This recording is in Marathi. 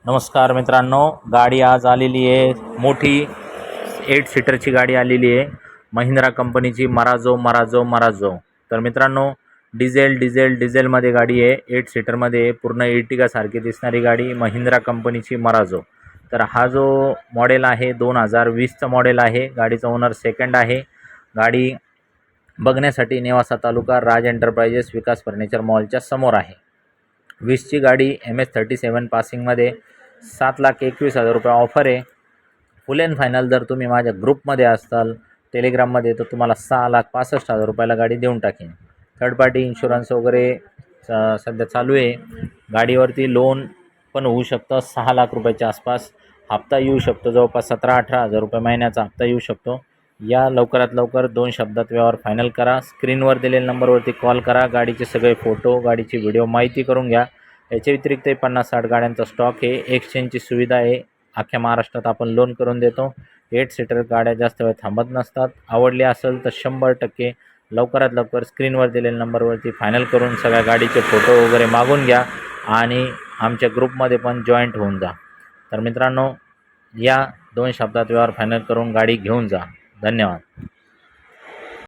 नमस्कार मित्रांनो, गाडी आज आलेली आहे मोठी 8 सीटरची गाडी आलेली आहे महिंद्रा कंपनीची मराझो। तर मित्रांनो, डिझेलमध्ये गाडी आहे, 8 सीटरमध्ये पूर्ण एर्टिगा सारखी दिसणारी गाडी महिंद्रा कंपनीची मराझो। तर हा जो मॉडेल आहे 2020चा मॉडेल आहे। गाडीचा ओनर सेकंड आहे। गाडी बघण्यासाठी नेवासा तालुका राज एंटरप्राइजेस विकास फर्निचर मॉलच्या समोर आहे। 20ची गाडी MS37 पासिंगमध्ये 7,21,000 रुपये ऑफर आहे। फुल अँड फायनल जर तुम्ही माझ्या ग्रुपमध्ये असाल टेलिग्राममध्ये तर तुम्हाला 6,65,000 रुपयाला गाडी देऊन टाकेन। थर्ड पार्टी इन्शुरन्स वगैरे सध्या चालू आहे। गाडीवरती लोन पण होऊ शकतं 6 लाख रुपयाच्या आसपास। हप्ता येऊ शकतो जवळपास 17-18,000 रुपये महिन्याचा हप्ता येऊ शकतो। या लवकरात लवकर 2 शब्दात व्यवहार फायनल करा। स्क्रीनवर दिलेल्या नंबरवरती कॉल करा। गाडीचे सगळे फोटो, गाडीची व्हिडिओ माहिती करून घ्या। याच्या व्यतिरिक्त 50-60 गाड्यांचा स्टॉक आहे। एक्सचेंजची सुविधा आहे। अख्ख्या महाराष्ट्रात आपण लोन करून देतो। 8 सीटर गाड्या जास्त वेळ थांबत नसतात। आवडली असेल तर 100% लवकरात लवकर स्क्रीनवर दिलेल्या नंबरवरती फायनल करून सगळ्या गाडीचे फोटो वगैरे मागून घ्या आणि आमच्या ग्रुपमध्ये पण जॉईंट होऊन जा। तर मित्रांनो, या 2 शब्दात व्यवहार फायनल करून गाडी घेऊन जा। धन्यवाद।